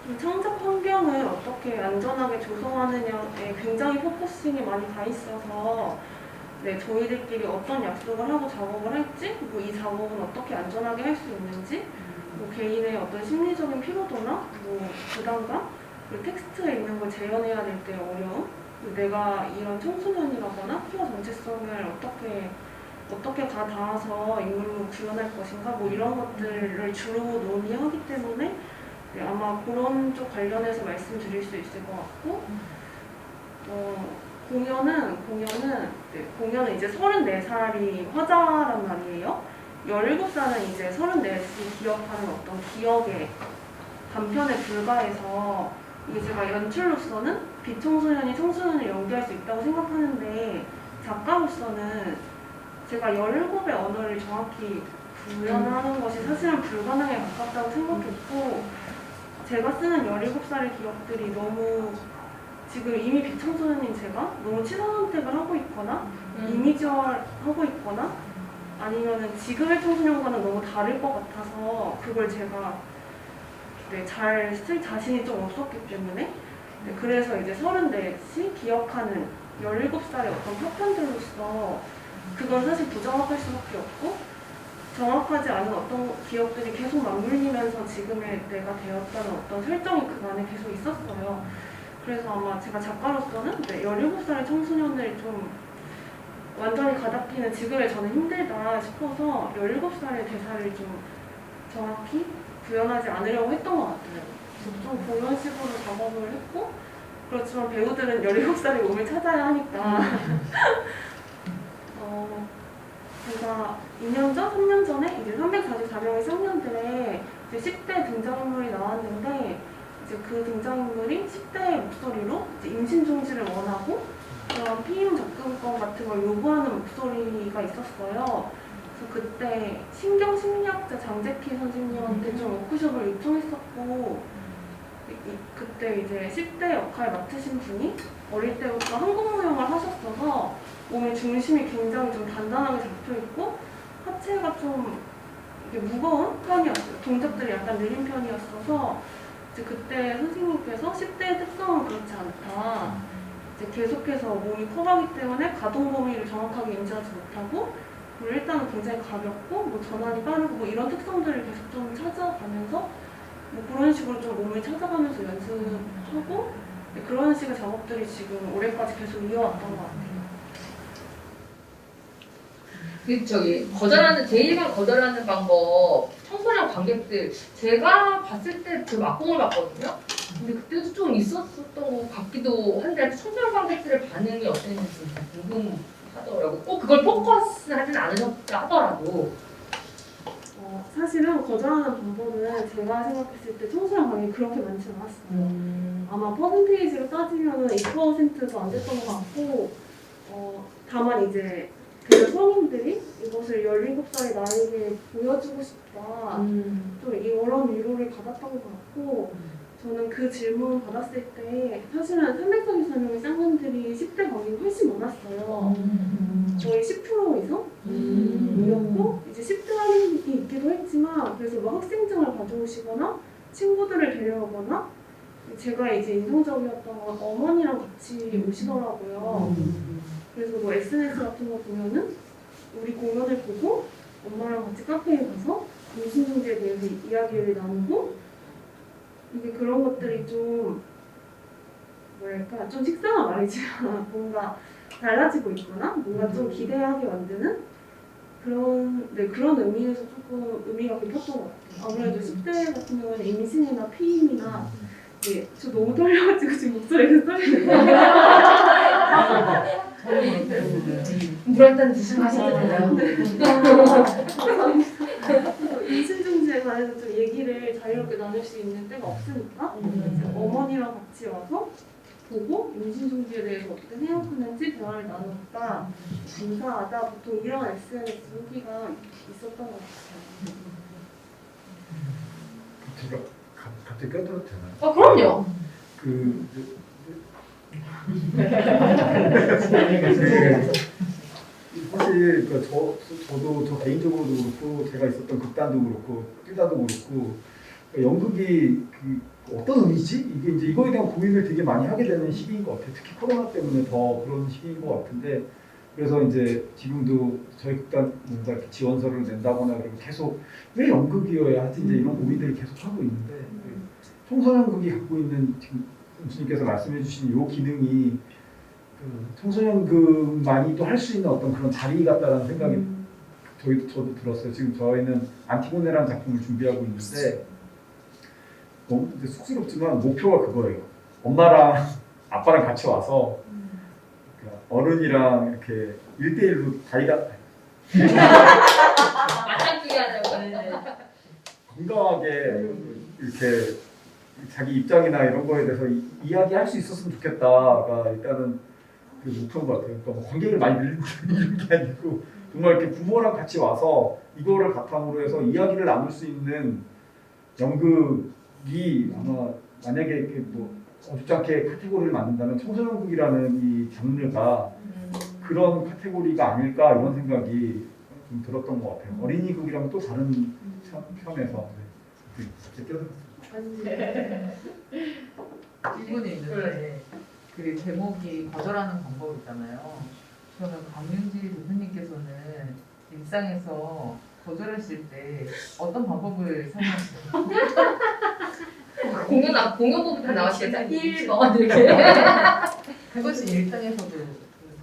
좀 창작 환경을 어떻게 안전하게 조성하느냐에 굉장히 포커싱이 많이 가 있어서 네, 저희들끼리 어떤 약속을 하고 작업을 할지 뭐 이 작업은 어떻게 안전하게 할 수 있는지 뭐 개인의 어떤 심리적인 피로도나 뭐 부담감 그리고 텍스트에 있는 걸 재현해야 될 때 어려움 내가 이런 청소년이라거나 퀴어 정체성을 어떻게 다 닿아서 인물로 구현할 것인가 뭐 이런 것들을 주로 논의하기 때문에 네, 아마 그런 쪽 관련해서 말씀드릴 수 있을 것 같고 공연은 이제 34살이 화자란 말이에요. 17살은 이제 34시 기억하는 어떤 기억의 단편에 불과해서 이게 제가 연출로서는 비청소년이 청소년을 연기할 수 있다고 생각하는데 작가로서는 제가 17의 언어를 정확히 구현하는 것이 사실은 불가능에 가깝다고 생각했고 제가 쓰는 17살의 기억들이 너무 지금 이미 비청소년인 제가 너무 치사 선택을 하고 있거나 이미지화하고 있거나 아니면은 지금의 청소년과는 너무 다를 것 같아서 그걸 제가 네, 잘 쓸 자신이 좀 없었기 때문에 네, 그래서 이제 34시 기억하는 17살의 어떤 파편들로서 그건 사실 부정확할 수밖에 없고 정확하지 않은 어떤 기억들이 계속 맞물리면서 지금의 내가 되었다는 어떤 설정이 그 안에 계속 있었어요. 그래서 아마 제가 작가로서는 17살의 청소년을 좀 완전히 가다키는 지금의 저는 힘들다 싶어서 17살의 대사를 좀 정확히 구현하지 않으려고 했던 것 같아요. 그래서 좀 그런 식으로 작업을 했고, 그렇지만 배우들은 17살에 몸을 찾아야 하니까 제가 2년 전, 3년 전에 이제 344명의 청년들의 이제 10대 등장인물이 나왔는데, 이제 그 등장인물이 10대의 목소리로 이제 임신 중지를 원하고 그런 피임 접근권 같은 걸 요구하는 목소리가 있었어요. 그래서 그때 신경심리학자 장재키 선생님한테 좀 워크숍을 요청했었고, 그때 이제 10대 역할 맡으신 분이 어릴 때부터 한국무용을 하셨어서 몸의 중심이 굉장히 좀 단단하게 잡혀있고 하체가 좀 이게 무거운 편이었어요. 동작들이 약간 느린 편이었어서 이제 그때 선생님께서 10대의 특성은 그렇지 않다. 이제 계속해서 몸이 커가기 때문에 가동 범위를 정확하게 인지하지 못하고, 그리고 일단은 굉장히 가볍고 뭐 전환이 빠르고 뭐 이런 특성들을 계속 좀 찾아가면서 뭐 그런 식으로 좀 몸을 찾아가면서 연습하고, 그런 식의 작업들이 지금 올해까지 계속 이어왔던 것 같아요. 그 저기 거절하는 제1관 거절하는 방법 청소년 관객들 제가 봤을 때 그 막공을 봤거든요. 근데 그때도 좀 있었던 것 같기도 한데 청소년 관객들의 반응이 어땠는지 궁금하더라고. 꼭 그걸 포커스하진 않으셨다 하더라도. 사실은 거절하는 방법은 제가 생각했을 때 청소년 관객이 그렇게 많지 않았어요. 아마 퍼센테이지로 따지면 2%도 안 됐던 것 같고, 다만 이제 그 성인들이 이것을 17살의 나에게 보여주고 싶다, 좀 이런 위로를 받았던 것 같고, 저는 그 질문 받았을 때 사실은 344명의 쌍년들이 10대 관객이 훨씬 많았어요. 거의 10% 이상이었고, 이제 10대 할인이 있기도 했지만, 그래서 뭐 학생증을 가져오시거나 친구들을 데려오거나, 제가 이제 인상적이었던 건 어머니랑 같이 오시더라고요. 그래서 뭐 SNS 같은 거 보면은 우리 공연을 보고 엄마랑 같이 카페에 가서 임신중지에 대해서 이야기를 나누고, 이게 그런 것들이 좀 뭐랄까 좀 식상한 말이지만 뭔가 달라지고 있거나 뭔가 좀 기대하게 만드는 그런 의미에서 조금 의미가 깊었던 것 같아요. 아무래도 10대 같은 경우는 임신이나 피임이나 저 너무 떨려가지고 지금 목소리가 떨리네요. 물 한 잔 드시고 하셔도 되나요? 임신 중지에 관해서 좀 얘기를 자유롭게 나눌 수 있는 때가 없으니까 이제 어머니랑 같이 와서 보고 임신 중지에 대해서 어떻게 생각하는지 대화를 나누니까 감사하다, 보통 이런 SNS 후기가 있었던 것 같아요. 제가 갑자기 껴들어도 되나요? 그럼요. 사실 저도 저 개인적으로도 그렇고 제가 있었던 극단도 그렇고 뛰다도 그렇고 연극이 어떤 의미지? 이게 이제 이거에 대한 고민을 되게 많이 하게 되는 시기인 것 같아요. 특히 코로나 때문에 더 그런 시기인 것 같은데, 그래서 이제 지금도 저희 극단 뭔가 이렇게 지원서를 낸다거나 그러면 계속 왜 연극이어야 하지 이제 이런 고민들을 계속 하고 있는데, 청소년극이 갖고 있는 지금 교수님께서 말씀해주신 이 기능이 청소년극만이 또 할 수 있는 어떤 그런 자리 같다라는 생각이 저도 들었어요. 지금 저희는 안티고네라는 작품을 준비하고 있는데 너무 쑥스럽지만 목표가 그거예요. 엄마랑 아빠랑 같이 와서 어른이랑 이렇게 1대1로 자기가 맞짱뜨기 하자고. 건강하게 이렇게 자기 입장이나 이런 거에 대해서 이야기할 수 있었으면 좋겠다가 일단은 그 목표인 것 같아요. 그러니까 뭐 관객을 많이 늘리는 게 아니고 정말 이렇게 부모랑 같이 와서 이거를 바탕으로 해서 이야기를 나눌 수 있는 연극이 아마 만약에 이렇게 뭐 어줍지 않게 카테고리를 만든다면 청소년극이라는 이 장르가 그런 카테고리가 아닐까 이런 생각이 좀 들었던 것 같아요. 어린이극이랑 또 다른 편에서 질문이 있는데 그 제목이 거절하는 방법 있잖아요. 저는 강윤지 교수님께서는 일상에서 거절하실 때 어떤 방법을 사용하세요? 공연법부터 다 나왔겠다. 1번 이렇게. 그것이 일상에서도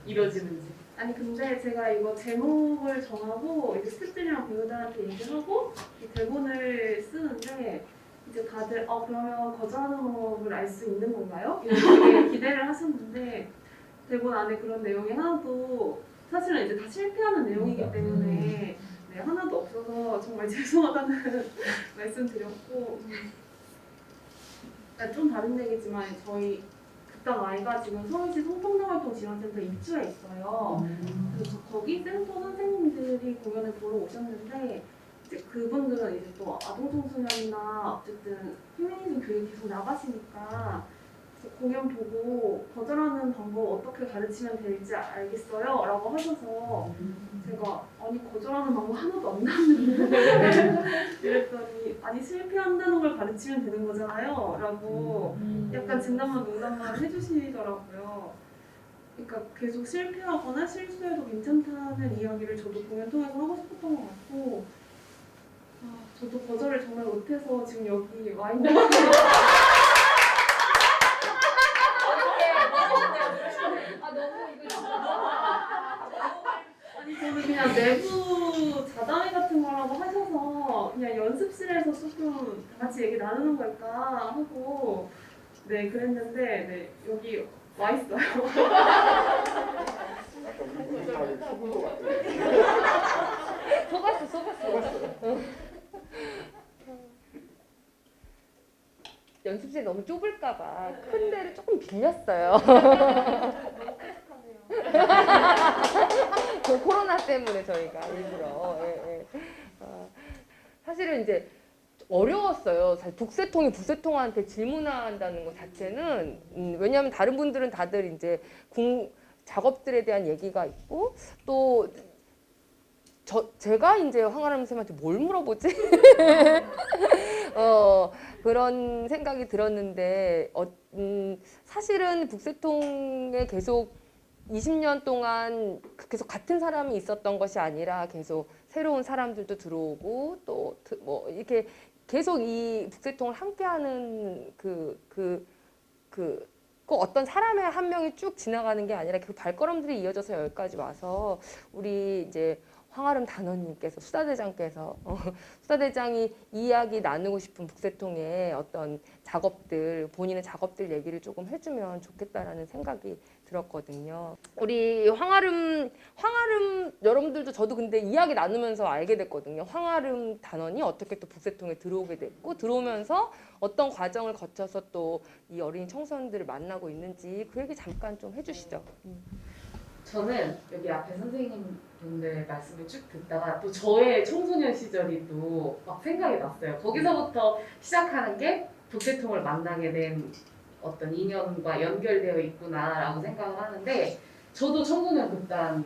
이루어지는지. 아니 근데 제가 이거 제목을 정하고 이제 스태프들이랑 배우들한테 얘기하고 이 대본을 쓰는데 이제 다들 그러면 거절하는 방법을 알 수 있는 건가요? 이렇게 기대를 하셨는데 대본 안에 그런 내용이 하나도 사실은 이제 다 실패하는 내용이기 때문에 네, 하나도 없어서 정말 죄송하다는 말씀드렸고 좀 다른 얘기지만 저희 극단 Y가 지금 서울시 성폭력활동 지원센터 입주해 있어요. 그래서 거기 센터 선생님들이 공연을 보러 오셨는데 이제 그분들은 이제 또 아동청소년이나 어쨌든 페미니즘 교육 계속 나가시니까 공연 보고 거절하는 방법 어떻게 가르치면 될지 알겠어요? 라고 하셔서 제가 아니 거절하는 방법 하나도 안 나왔는데 이랬더니 아니 실패한다는 걸 가르치면 되는 거잖아요? 라고 약간 진담만 농담만 해주시더라고요. 그러니까 계속 실패하거나 실수해도 괜찮다는 이야기를 저도 공연 통해서 하고 싶었던 것 같고 저도 거절을 정말 못해서 지금 여기 와 있는 것 같아요. 아니 저는 그냥 내부 자담회 같은 거라고 하셔서 그냥 연습실에서 조금 다 같이 얘기 나누는 걸까 하고 네 그랬는데 네 여기 와 있어요. 속았어. 연습실이 너무 좁을까봐 큰 데를 조금 빌렸어요. 그 코로나 때문에 저희가 일부러. 예. 사실은 이제 어려웠어요. 사실 북새통한테 질문한다는 것 자체는 왜냐하면 다른 분들은 다들 이제 작업들에 대한 얘기가 있고 또 제가 이제 황아름 쌤한테 뭘 물어보지? 그런 생각이 들었는데 사실은 북새통에 계속 20년 동안 계속 같은 사람이 있었던 것이 아니라 계속 새로운 사람들도 들어오고 또 뭐 이렇게 계속 이 북새통을 함께하는 꼭 어떤 사람의 한 명이 쭉 지나가는 게 아니라 그 발걸음들이 이어져서 여기까지 와서 우리 이제 황아름 단원님께서 수사대장께서 수사대장이 이야기 나누고 싶은 북새통의 어떤 작업들 본인의 작업들 얘기를 조금 해주면 좋겠다라는 생각이 들었거든요. 우리 황아름 여러분들도 저도 근데 이야기 나누면서 알게 됐거든요. 황아름 단원이 어떻게 또 북새통에 들어오게 됐고 들어오면서 어떤 과정을 거쳐서 또 이 어린이 청소년들을 만나고 있는지 그 얘기 잠깐 좀 해주시죠. 저는 여기 앞에 선생님분들 말씀을 쭉 듣다가 또 저의 청소년 시절이 또 막 생각이 났어요. 거기서부터 시작하는 게 북새통을 만나게 된 어떤 인연과 연결되어 있구나라고 생각을 하는데 저도 청소년 극단을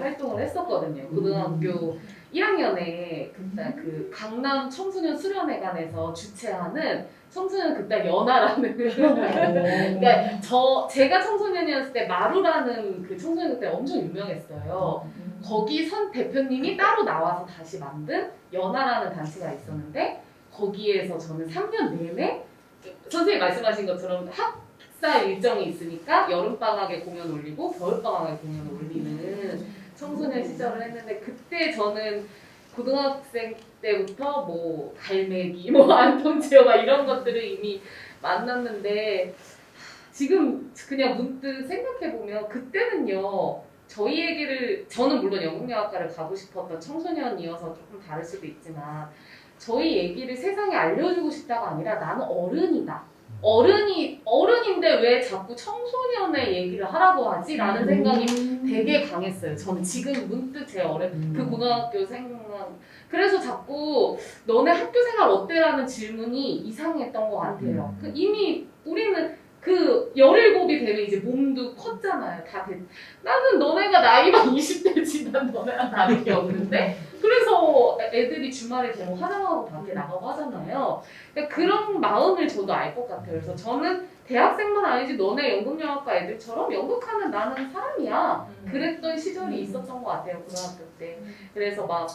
활동을 했었거든요. 고등학교 1학년에 그때 그 강남 청소년 수련회관에서 주최하는 청소년 극단 연화라는 그러니까 제가 청소년이었을 때 마루라는 그 청소년 극단이 엄청 유명했어요. 거기 선 대표님이 따로 나와서 다시 만든 연화라는 단체가 있었는데 거기에서 저는 3년 내내 선생님 말씀하신 것처럼 학사 일정이 있으니까 여름방학에 공연 올리고 겨울방학에 공연 올리는 청소년 시절을 했는데 그때 저는 고등학생 때부터 뭐 갈매기, 뭐 안동체어 막 이런 것들을 이미 만났는데 지금 그냥 문득 생각해보면 그때는요 저희 얘기를 저는 물론 연극영화과를 가고 싶었던 청소년이어서 조금 다를 수도 있지만 저희 얘기를 세상에 알려주고 싶다가 아니라 나는 어른이다. 어른인데 왜 자꾸 청소년의 얘기를 하라고 하지? 라는 생각이 되게 강했어요. 저는 지금 문득 제 그 고등학교 생각 그래서 자꾸 너네 학교 생활 어때라는 질문이 이상했던 것 같아요. 이미 우리는 그 17이 되면 이제 몸도 컸잖아요. 나는 너네가 나이만 20대지 난 너네랑 다를 게 없는데 그래서 애들이 주말에 되면 화장하고 밖에 나가고 하잖아요. 그러니까 그런 마음을 저도 알 것 같아요. 그래서 저는 대학생만 아니지 너네 연극영화과 애들처럼 연극하는 나는 사람이야. 그랬던 시절이 있었던 것 같아요. 고등학교 때. 그래서 막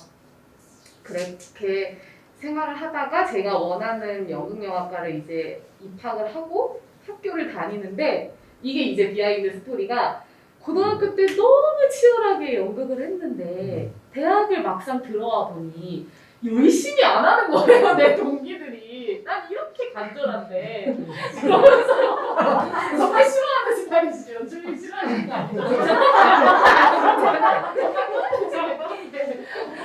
그렇게 생활을 하다가 제가 원하는 연극영화과를 이제 입학을 하고 학교를 다니는데 이게 이제 비하인드 스토리가 고등학교 때 너무 치열하게 연극을 했는데 대학을 막상 들어와 보니 열심히 안 하는 거예요, 내 동기들이. 난 이렇게 간절한데. 그러면서 정말 싫어하는 스타일이지. 연출이 싫어하는 거 아니죠?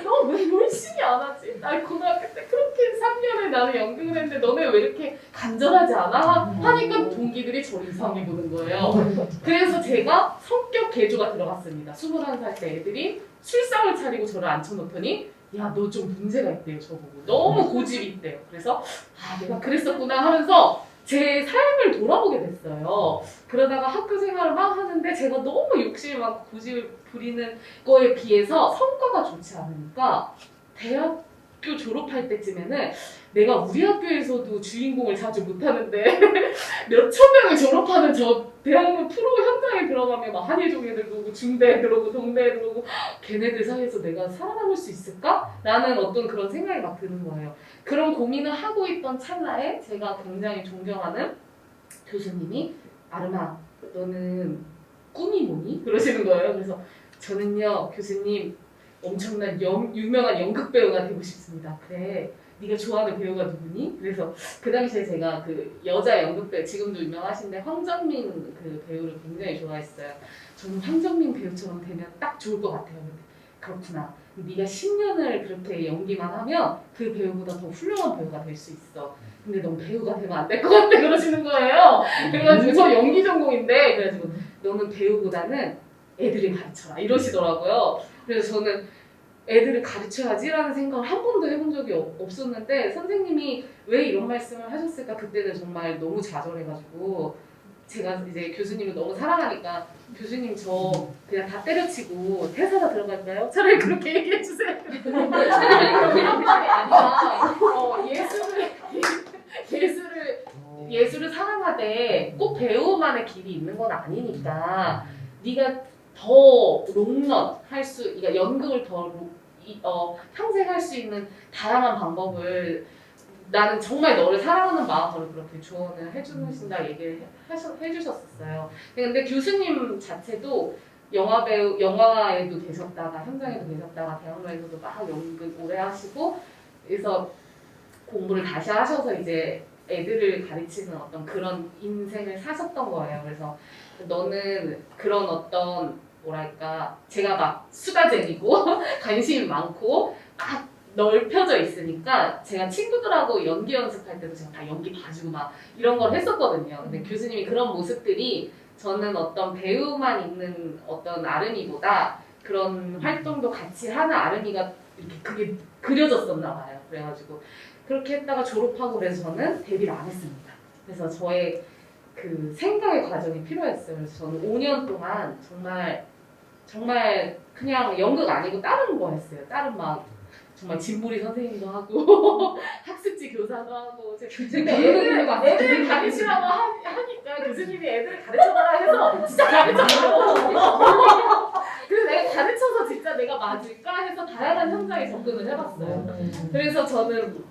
너 왜 열심히 안 하지? 나 고등학교 때 그렇게 3년을 나는 연극을 했는데 너네 왜 이렇게 간절하지 않아? 하니까 동기들이 저를 이상하게 보는 거예요. 그래서 제가 성격 개조가 들어갔습니다. 21살 때 애들이 술상을 차리고 저를 앉혀놓더니 야, 너 좀 문제가 있대요, 저보고. 너무 고집이 있대요. 그래서 아, 내가 그랬었구나 하면서 제 삶을 돌아보게 됐어요. 그러다가 학교 생활을 막 하는데 제가 너무 욕심이 많고 고집을 부리는 거에 비해서 성과가 좋지 않으니까 대학교 졸업할 때쯤에는 내가 우리 학교에서도 주인공을 자주 못하는데 몇천 명이 졸업하는 저 대학로 프로 현장에 들어가면 막 한예종 애들 오고 중대 애들 오고 동대 애들 오고 걔네들 사이에서 내가 살아남을 수 있을까? 라는 어떤 그런 생각이 막 드는 거예요. 그런 고민을 하고 있던 찰나에 제가 굉장히 존경하는 교수님이 아름아 너는 꿈이 뭐니? 그러시는 거예요. 그래서 저는요 교수님 엄청난 유명한 연극 배우가 되고 싶습니다. 그래 네가 좋아하는 배우가 누구니? 그래서 그 당시에 제가 그 여자 연극 배우 지금도 유명하신데 황정민 그 배우를 굉장히 좋아했어요. 저는 황정민 배우처럼 되면 딱 좋을 것 같아요. 근데 그렇구나. 네가 10년을 그렇게 연기만 하면 그 배우보다 더 훌륭한 배우가 될 수 있어. 근데 넌 배우가 되면 안 될 것 같아 그러시는 거예요. 그래가지고 저 연기 전공인데 그래가지고 너는 배우보다는 애들을 가르쳐라 이러시더라고요. 그래서 저는 애들을 가르쳐야지라는 생각을 한 번도 해본 적이 없었는데 선생님이 왜 이런 말씀을 하셨을까 그때는 정말 너무 좌절해가지고 제가 이제 교수님을 너무 사랑하니까 교수님 저 그냥 다 때려치고 퇴사가 들어갈까요? 차라리 그렇게 얘기해 주세요. 그런 말이 아니라 예술을 사랑하되 꼭 배우만의 길이 있는 건 아니니까 네가 더 롱런 할 수, 그러니까 연극을 더 평생 할 수 있는 다양한 방법을 나는 정말 너를 사랑하는 마음으로 그렇게 조언을 해주신다 얘기를 해주셨었어요. 근데 교수님 자체도 영화에도 계셨다가 현장에도 계셨다가 대학로에서도 막 연극 오래 하시고 그래서 공부를 다시 하셔서 이제 애들을 가르치는 어떤 그런 인생을 사셨던 거예요. 그래서 너는 그런 어떤 뭐랄까 제가 막 수다쟁이고 관심이 많고 막 넓혀져 있으니까 제가 친구들하고 연기 연습할 때도 제가 다 연기 봐주고 막 이런 걸 했었거든요. 근데 교수님이 그런 모습들이 저는 어떤 배우만 있는 어떤 아름이보다 그런 활동도 같이 하는 아름이가 이렇게 그게 그려졌었나 봐요. 그래가지고 그렇게 했다가 졸업하고 그래서 저는 데뷔를 안 했습니다. 그래서 저의 그 생각의 과정이 필요했어요. 그래서 저는 5년 동안 정말 그냥 연극 아니고 다른 거 했어요. 다른 막 정말 진보리 선생님도 하고 학습지 교사도 하고 근데 애들 가르치라고 하니까 교수님이 애들을 가르쳐달라 해서 진짜 가르쳐달라고 그래서 내가 가르쳐서 진짜 내가 맞을까 해서 다양한 현장에 접근을 해봤어요. 그래서 저는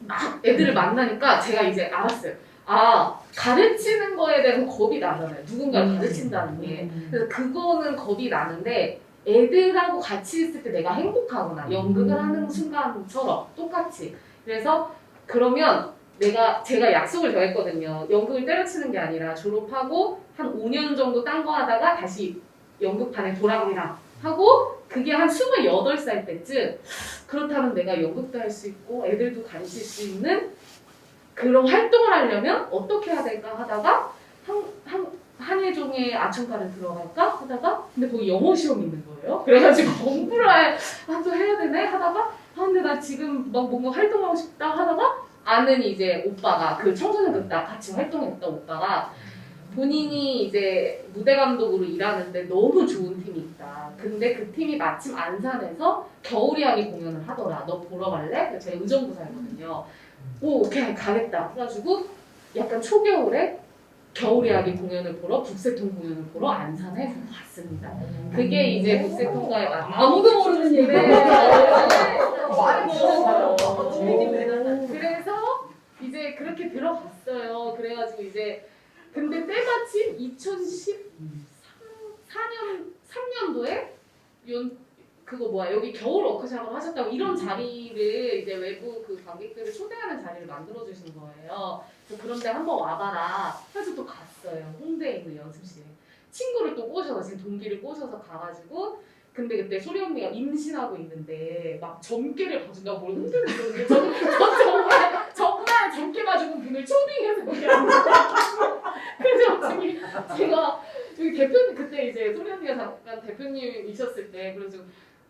막 애들을 만나니까 제가 이제 알았어요. 아, 가르치는 거에 대해서 겁이 나잖아요. 누군가를 가르친다는 게. 그래서 그거는 겁이 나는데 애들하고 같이 있을 때 내가 행복하구나. 연극을 하는 순간처럼 똑같이. 그래서 그러면 제가 약속을 정했거든요. 연극을 때려치는 게 아니라 졸업하고 한 5년 정도 딴 거 하다가 다시 연극판에 돌아오리라 하고 그게 한 28살 때쯤 그렇다면 내가 연극도 할 수 있고 애들도 가르칠 수 있는 그런 활동을 하려면 어떻게 해야 될까 하다가 한예종의 아청가를 들어갈까 하다가 근데 거기 영어 시험이 있는 거예요. 그래가지고 공부를 또 해야 되네 하다가 근데 나 지금 막 뭔가 활동하고 싶다 하다가 아는 이제 오빠가 그 청소년 극단 같이 활동했던 오빠가 본인이 이제 무대 감독으로 일하는데 너무 좋은 팀이 있다. 근데 그 팀이 마침 안산에서 겨울이야기 공연을 하더라. 너 보러 갈래? 그래서 제가 의정부사였거든요. 오, 오케이 가겠다. 그래가지고 약간 초겨울에 겨울이야기 공연을 보러 북새통 공연을 보러 안산에 갔습니다. 그게 이제 북새통과의 아무도 모르는 얘기인데 그래서 이제 그렇게 들어갔어요. 그래가지고 이제 근데 때마침 2014년 2000년도에 그거 뭐야 여기 겨울 워크숍을 하셨다고 이런 자리를 이제 외부 그 관객들을 초대하는 자리를 만들어 주신 거예요. 그래서 그런데 한번 와봐라. 그래서 또 갔어요. 홍대에 있는 연습실에 친구를 또 꼬셔서 지금 동기를 꼬셔서 가가지고 근데 그때 소리 언니가 임신하고 있는데 막 점괘를 봐준다고 뭘 흔들었는데 정말 점괘 봐주는 분을 초빙해서 그래서 나중에 제가 여기 대표님 그때 이제 소리 언니가 잠깐 대표님이셨을 때 그래서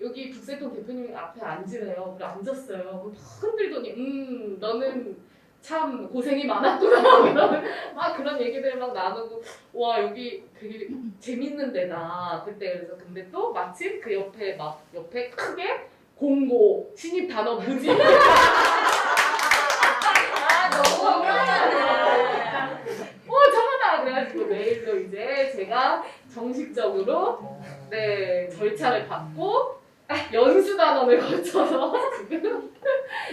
여기 북새통 대표님 앞에 앉으래요. 그래 앉았어요. 막 흔들더니 너는 참 고생이 많았구나. 막 그런 얘기들 막 나누고 와 여기 되게 재밌는 데다 그때 그래서 근데 또 마침 그 옆에 막 옆에 크게 공고 신입 단어 무지. 너무 참하다 그래가지고 내일도 이제 제가 정식적으로 네 절차를 받고 연수 단원을 거쳐서 지금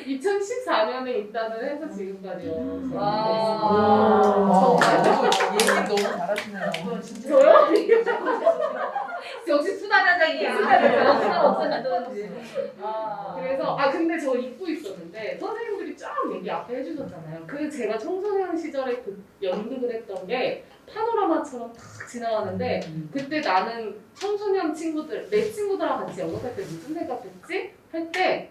2014년에 입단을 해서 지금까지 얘기 너무 잘하시네요. 저요? 역시 수다단장이야. 수다 없어졌는지. 그래서 근데 저 잊고 있었는데 선생님들이 쫙 얘기 앞에 해주셨잖아요. 그 제가 청소년 시절에 그 연극을 했던 게 파노라마처럼 탁 지나가는데 그때 나는 청소년 친구들 내 친구들하고 같이 연극할 때 무슨 생각했지? 할 때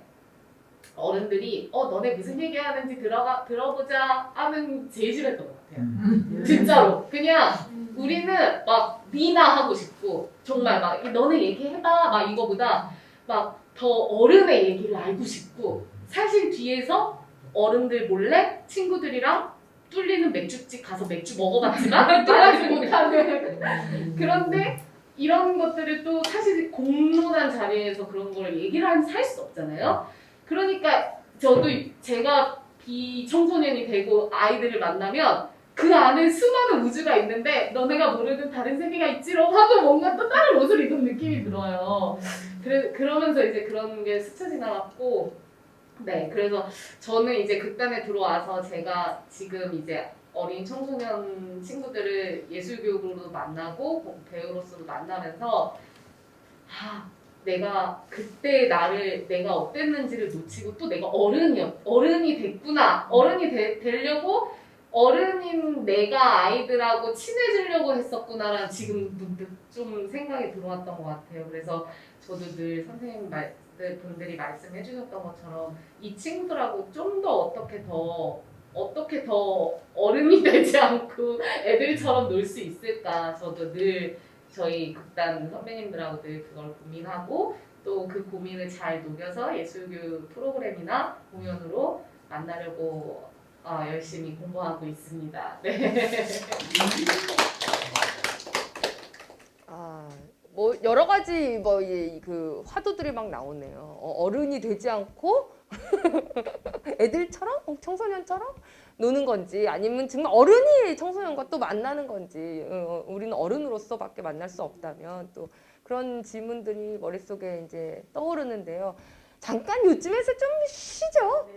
어른들이 너네 무슨 얘기하는지 들어보자 하는 제일 싫어했던 것 같아요. 진짜로 그냥 우리는 막 니나 하고 싶고 정말 막 너네 얘기해봐 막 이거보다 막 더 어른의 얘기를 알고 싶고 사실 뒤에서 어른들 몰래 친구들이랑 뚫리는 맥주집 가서 맥주 먹어봤지만 말하지 못하는 그런데 이런 것들을 또 사실 공론한 자리에서 그런 걸 얘기를 할 수 없잖아요. 그러니까 저도 제가 비청소년이 되고 아이들을 만나면 그 안에 수많은 우주가 있는데 너네가 모르는 다른 세계가 있지롱 하고 뭔가 또 다른 옷을 입은 느낌이 들어요. 그러면서 이제 그런 게 스쳐 지나갔고 네 그래서 저는 이제 극단에 들어와서 제가 지금 이제 어린 청소년 친구들을 예술교육으로도 만나고 배우로서도 만나면서 내가 그때 내가 어땠는지를 놓치고 또 내가 어른이 됐구나 어른이 되려고 어른인 내가 아이들하고 친해지려고 했었구나라는 지금 문득 좀 생각이 들어왔던 것 같아요. 그래서 저도 늘 선생님 분들이 말씀해 주셨던 것처럼 이 친구들하고 좀 더 어떻게 더 어른이 되지 않고 애들처럼 놀 수 있을까 저도 늘 저희 극단 선배님들하고 늘 그걸 고민하고 또 그 고민을 잘 녹여서 예술교육 프로그램이나 공연으로 만나려고 열심히 공부하고 있습니다. 네. 뭐 여러 가지 그 화두들이 막 나오네요. 어른이 되지 않고 애들처럼 청소년처럼 노는 건지 아니면 정말 어른이 청소년과 또 만나는 건지 우리는 어른으로서밖에 만날 수 없다면 또 그런 질문들이 머릿속에 이제 떠오르는데요. 잠깐 요쯤에서 좀 쉬죠.